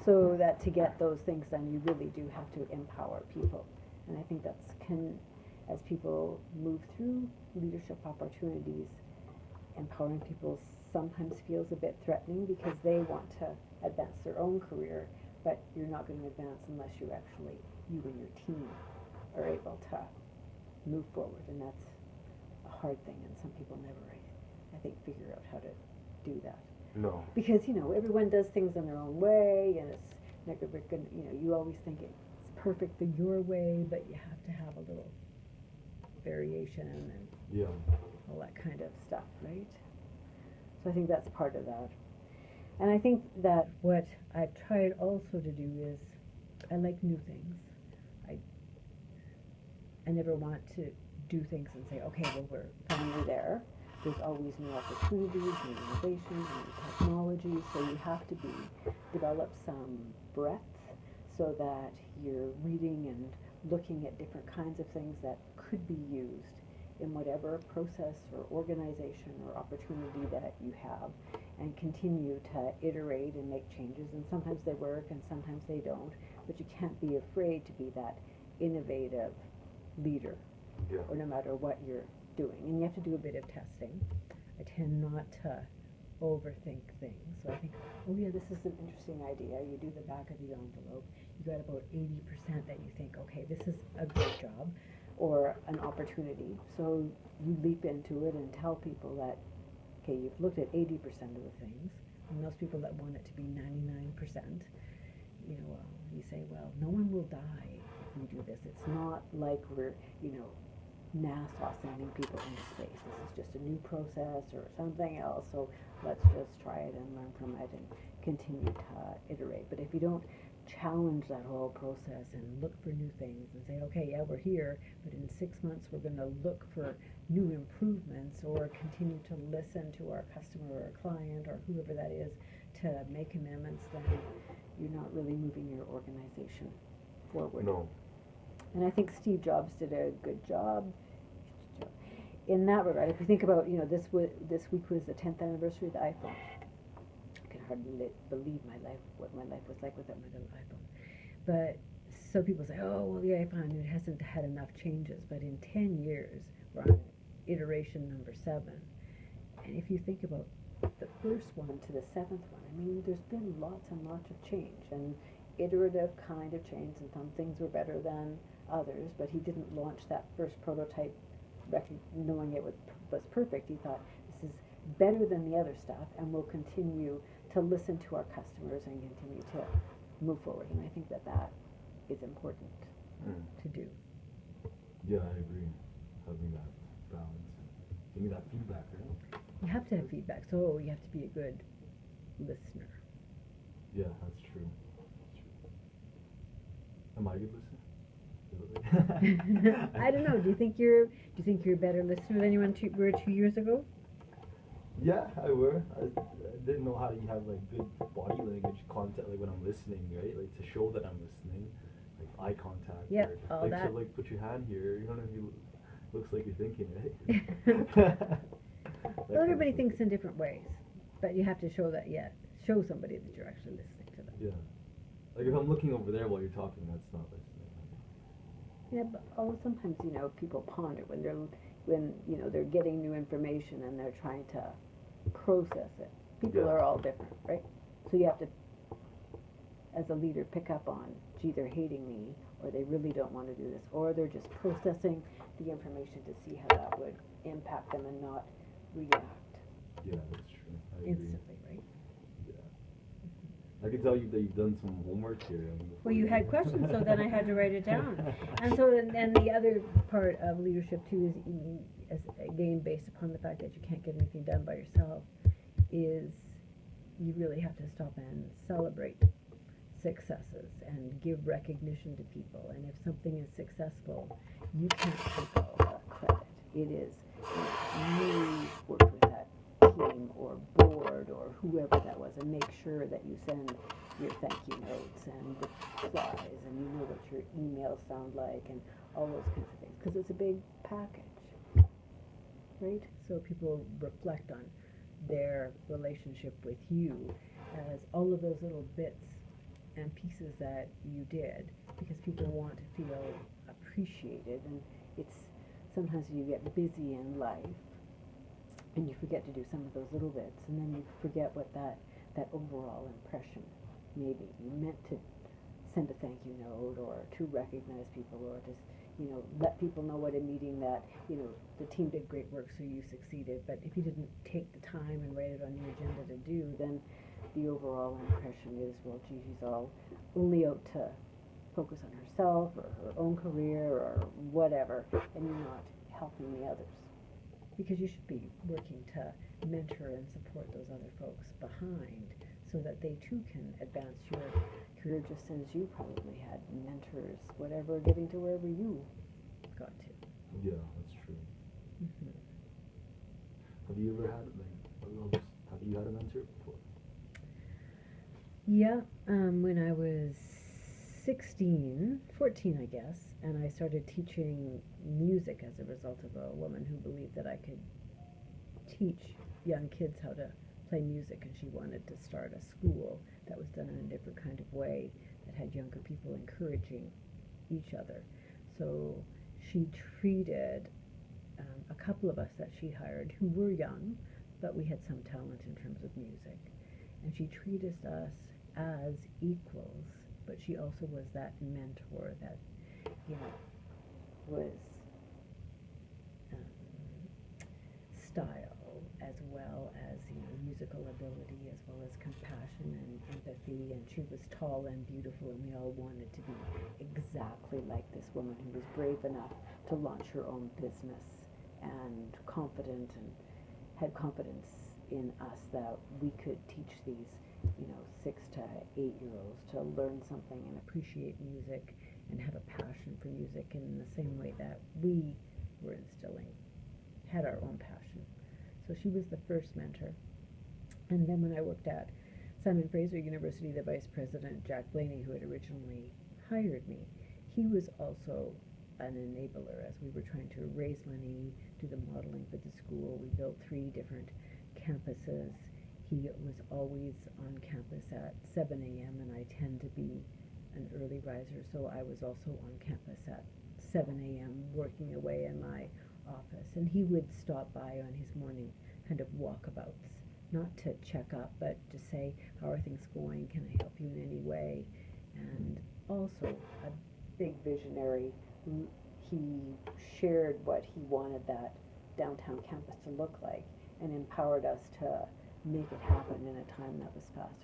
So that to get those things done, you really do have to empower people. And I think as people move through leadership opportunities, empowering people sometimes feels a bit threatening because they want to advance their own career, but you're not going to advance unless you and your team are able to move forward. And that's a hard thing, and some people never, I think, figure out how to do that. No. Because, everyone does things in their own way, and it's never going to, you always think it's perfect the your way, but you have to have a little variation and all that kind of stuff, right? So I think that's part of that. And I think that what I've tried also to do is I like new things. I never want to do things and say, okay, well, we're finally there. There's always new opportunities, new innovations, new technology, so you have to develop some breadth so that you're reading and looking at different kinds of things that could be used in whatever process or organization or opportunity that you have, and continue to iterate and make changes. And sometimes they work and sometimes they don't, but you can't be afraid to be that innovative leader, or no matter what you're doing. And you have to do a bit of testing. I tend not to overthink things. So I think, oh yeah, this is an interesting idea. You do the back of the envelope. You got about 80% that you think, okay, this is a great job or an opportunity. So you leap into it and tell people that, okay, you've looked at 80% of the things. And those people that want it to be 99%, you say, well, no one will die if we do this. It's not like we're, NASA sending people into space. This is just a new process or something else, so let's just try it and learn from it and continue to iterate. But if you don't challenge that whole process and look for new things and say, okay, yeah, we're here, but in 6 months we're going to look for new improvements, or continue to listen to our customer or client or whoever that is to make amendments, then you're not really moving your organization forward. No. And I think Steve Jobs did a good job in that regard. If you think about, this week was the 10th anniversary of the iPhone. I can hardly believe what my life was like without my little iPhone. But so people say, oh, well, the iPhone, it hasn't had enough changes. But in 10 years, we're on iteration number 7. And if you think about the first one to the 7th one, there's been lots and lots of change, and iterative kind of change, and some things were better than others, but he didn't launch that first prototype knowing it was perfect. He thought, this is better than the other stuff, and we'll continue to listen to our customers and continue to move forward. And I think that is important to do. Yeah, I agree. Having that balance, giving that feedback, right? You have to have feedback, so you have to be a good listener. Yeah, that's true. Am I a good listener? I don't know. Do you think you're a better listener than you were 2 years ago? Yeah, I were. I didn't know how you have good body language contact, when I'm listening, right? To show that I'm listening, eye contact. Yeah, all that. So put your hand here. You know what I mean? Looks like you're thinking, right? Well, everybody thinks in different ways, but you have to show somebody that you're actually listening to them. Yeah. If I'm looking over there while you're talking, that's not listening. Yeah, but sometimes people ponder when they're getting new information and they're trying to process it. People are all different, right? So you have to, as a leader, pick up on, gee, they're hating me, or they really don't want to do this, or they're just processing the information to see how that would impact them and not react. Yeah, that's true. I agree. Instantly, right? I can tell you that you've done some homework here. Well, you had questions, so then I had to write it down. And so then the other part of leadership, too, is again based upon the fact that you can't get anything done by yourself, is you really have to stop and celebrate successes and give recognition to people. And if something is successful, you can't take all that credit. It is you worked with that team or board or whoever that was, and make sure that you send your thank you notes and replies, and you know what your emails sound like, and all those kinds of things, because it's a big package, right? So people reflect on their relationship with you as all of those little bits and pieces that you did, because people want to feel appreciated. And it's sometimes you get busy in life and you forget to do some of those little bits, and then you forget what that overall impression maybe you meant to send a thank you note, or to recognize people, or to let people know at a meeting that the team did great work, so you succeeded. But if you didn't take the time and write it on your agenda to do, then the overall impression is, well, gee, she's all only out to focus on herself or her own career or whatever, and you're not helping the others, because you should be working to mentor and support those other folks behind, so that they too can advance your career, just as you probably had mentors, whatever, getting to wherever you got to. Yeah, that's true. Mm-hmm. Have you ever had have you had a mentor before? Yeah, when I was 14, I guess, and I started teaching music as a result of a woman who believed that I could teach young kids how to play music, and she wanted to start a school that was done in a different kind of way, that had younger people encouraging each other. So she treated a couple of us that she hired who were young, but we had some talent in terms of music, and she treated us as equals, but she also was that mentor that was style, as well as musical ability, as well as compassion and empathy. And she was tall and beautiful, and we all wanted to be exactly like this woman, who was brave enough to launch her own business, and confident, and had confidence in us that we could teach these 6 to 8-year-olds to learn something and appreciate music and have a passion for music in the same way that we were had our own passion. So she was the first mentor. And then when I worked at Simon Fraser University, the vice president, Jack Blaney, who had originally hired me, he was also an enabler as we were trying to raise money, do the modeling for the school. We built 3 different campuses. He was always on campus at 7 a.m., and I tend to be an early riser, so I was also on campus at 7 a.m. working away in my office. And he would stop by on his morning kind of walkabouts, not to check up, but to say, how are things going? Can I help you in any way? And also a big visionary. He shared what he wanted that downtown campus to look like, and empowered us to make it happen in a time that was fast